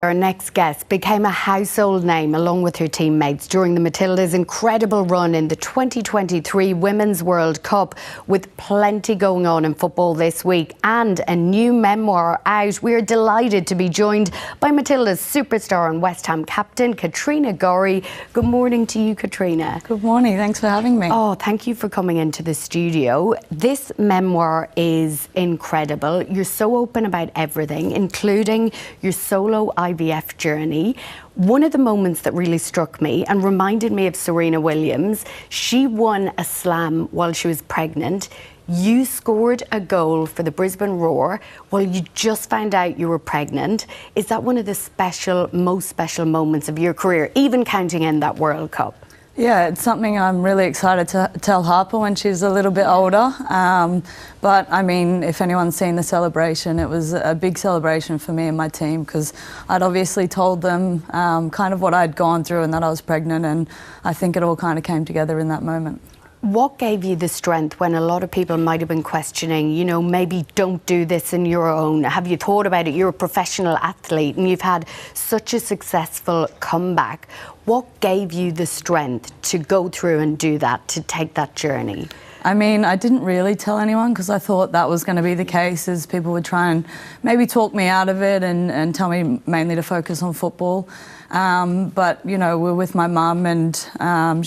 Our next guest became a household name along with her teammates during the Matildas' incredible run in the 2023 Women's World Cup, with plenty going on in football this week and a new memoir out. We are delighted to be joined by Matildas superstar and West Ham captain Katrina Gorry. Good morning to you, Katrina. Good morning, thanks for having me. Oh, thank you for coming into the studio. This memoir is incredible. You're so open about everything, including your solo IVF journey. One of the moments that really struck me and reminded me of Serena Williams, she won a slam while she was pregnant. You scored a goal for the Brisbane Roar while you just found out you were pregnant. Is that one of the most special moments of your career, even counting in that World Cup? Yeah, it's something I'm really excited to tell Harper when she's a little bit older. But I mean, if anyone's seen the celebration, it was a big celebration for me and my team, because I'd obviously told them kind of what I'd gone through and that I was pregnant, and I think it all kind of came together in that moment. What gave you the strength when a lot of people might have been questioning, you know, maybe don't do this on your own? Have you thought about it? You're a professional athlete and you've had such a successful comeback. What gave you the strength to go through and do that, to take that journey? I mean, I didn't really tell anyone because I thought that was going to be the case, as people would try and maybe talk me out of it and tell me mainly to focus on football. But, you know, we're with my mum and,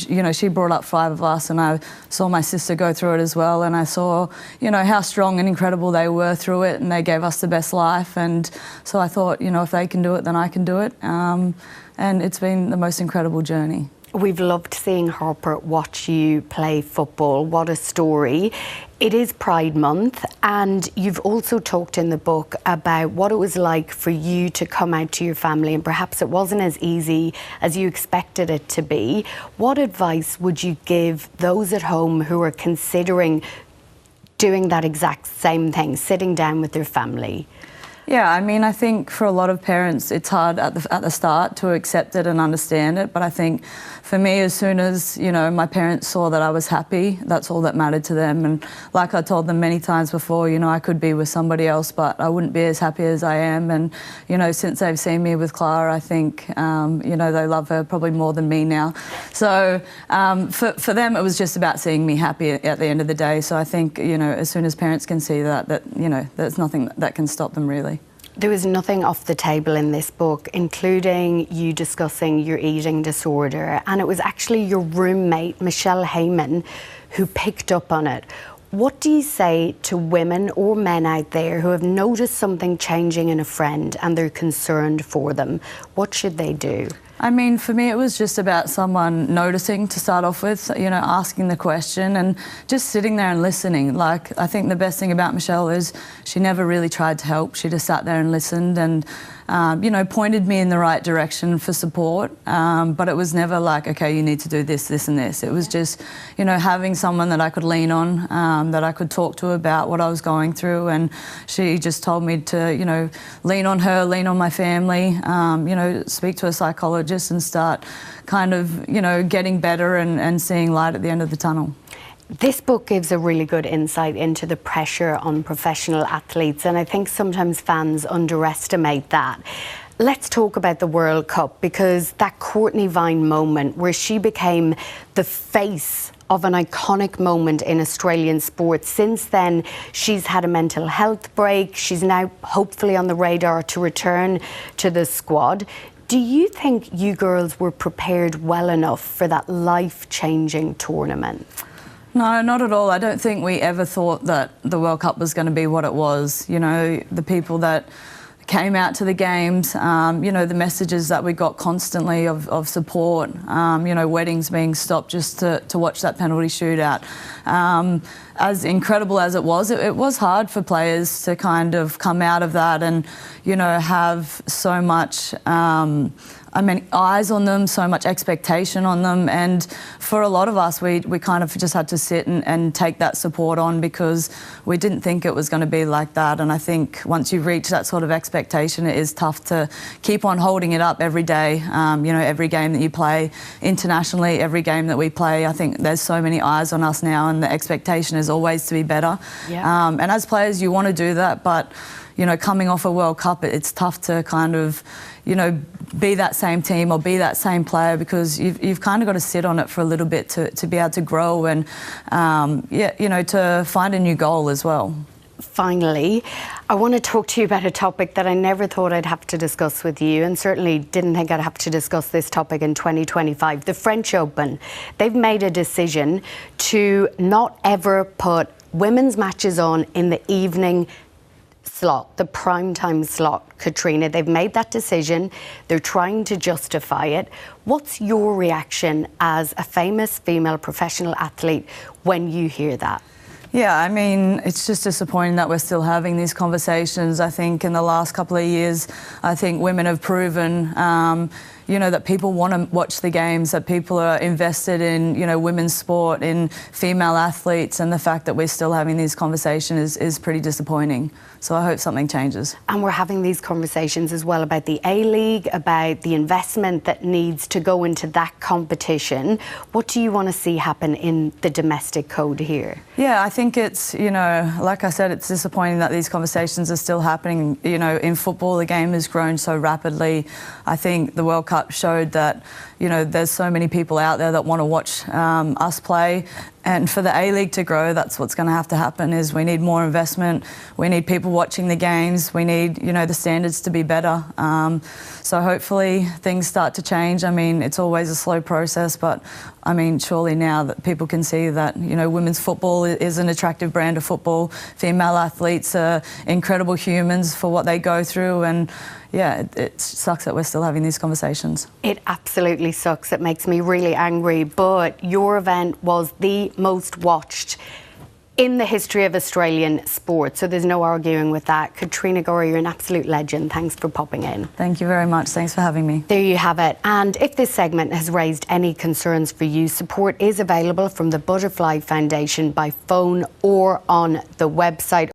you know, she brought up 5 of us, and I saw my sister go through it as well, and I saw, you know, how strong and incredible they were through it, and they gave us the best life. And so I thought, you know, if they can do it, then I can do it. And it's been the most incredible journey. We've loved seeing Harper watch you play football. What a story. It is Pride Month, and you've also talked in the book about what it was like for you to come out to your family, and perhaps it wasn't as easy as you expected it to be. What advice would you give those at home who are considering doing that exact same thing, sitting down with their family? Yeah, I mean, I think for a lot of parents it's hard at the start to accept it and understand it, but I think for me, as soon as, you know, my parents saw that I was happy, that's all that mattered to them. And like I told them many times before, you know, I could be with somebody else, but I wouldn't be as happy as I am. And, you know, since they've seen me with Clara, I think, you know, they love her probably more than me now. So for them, it was just about seeing me happy at the end of the day. So I think, you know, as soon as parents can see that, you know, there's nothing that can stop them, really. There was nothing off the table in this book, including you discussing your eating disorder, and it was actually your roommate, Michelle Heyman, who picked up on it. What do you say to women or men out there who have noticed something changing in a friend and they're concerned for them? What should they do? I mean, for me, it was just about someone noticing to start off with, you know, asking the question and just sitting there and listening. Like, I think the best thing about Michelle is she never really tried to help. She just sat there and listened and, you know, pointed me in the right direction for support. But it was never like, okay, you need to do this, this and this. It was just, you know, having someone that I could lean on, that I could talk to about what I was going through. And she just told me to, you know, lean on her, lean on my family, you know, speak to a psychologist and start kind of, you know, getting better and seeing light at the end of the tunnel. This book gives a really good insight into the pressure on professional athletes, and I think sometimes fans underestimate that. Let's talk about the World Cup, because that Courtney Vine moment where she became the face of an iconic moment in Australian sport. Since then, she's had a mental health break. She's now hopefully on the radar to return to the squad. Do you think you girls were prepared well enough for that life-changing tournament? No, not at all. I don't think we ever thought that the World Cup was going to be what it was. You know, the people that came out to the games, you know, the messages that we got constantly of support, you know, weddings being stopped just to watch that penalty shootout. As incredible as it was hard for players to kind of come out of that and, you know, have so much eyes on them, so much expectation on them. And for a lot of us, we kind of just had to sit and take that support on, because we didn't think it was going to be like that. And I think once you reach that sort of expectation, it is tough to keep on holding it up every day. You know, every game that you play internationally, every game that we play, I think there's so many eyes on us now, and the expectation is always to be better. Yeah. And as players, you want to do that, but you know, coming off a World Cup, it's tough to kind of, be that same team or be that same player, because you've kind of got to sit on it for a little bit to be able to grow and, to find a new goal as well. Finally, I want to talk to you about a topic that I never thought I'd have to discuss with you, and certainly didn't think I'd have to discuss this topic in 2025. The French Open. They've made a decision to not ever put women's matches on in the evening slot, the prime time slot, Katrina. They've made that decision. They're trying to justify it. What's your reaction as a famous female professional athlete when you hear that? Yeah, I mean, it's just disappointing that we're still having these conversations. I think in the last couple of years, I think women have proven, that people want to watch the games, that people are invested in, women's sport, in female athletes, and the fact that we're still having these conversations is pretty disappointing. So I hope something changes. And we're having these conversations as well about the A-League, about the investment that needs to go into that competition. What do you want to see happen in the domestic code here? Yeah, I think it's, like I said, it's disappointing that these conversations are still happening. In football, the game has grown so rapidly. I think the World Cup showed that, there's so many people out there that want to watch us play. And for the A-League to grow, that's what's going to have to happen, is we need more investment. We need people watching the games. We need, the standards to be better. So hopefully things start to change. I mean, it's always a slow process, but I mean, surely now that people can see that, women's football is an attractive brand of football. Female athletes are incredible humans for what they go through, and yeah, it sucks that we're still having these conversations. It absolutely sucks. It makes me really angry, but your event was the most watched in the history of Australian sport, so there's no arguing with that. Katrina Gorry, you're an absolute legend. Thanks for popping in. Thank you very much. Thanks for having me. There you have it. And if this segment has raised any concerns for you, support is available from the Butterfly Foundation by phone or on the website.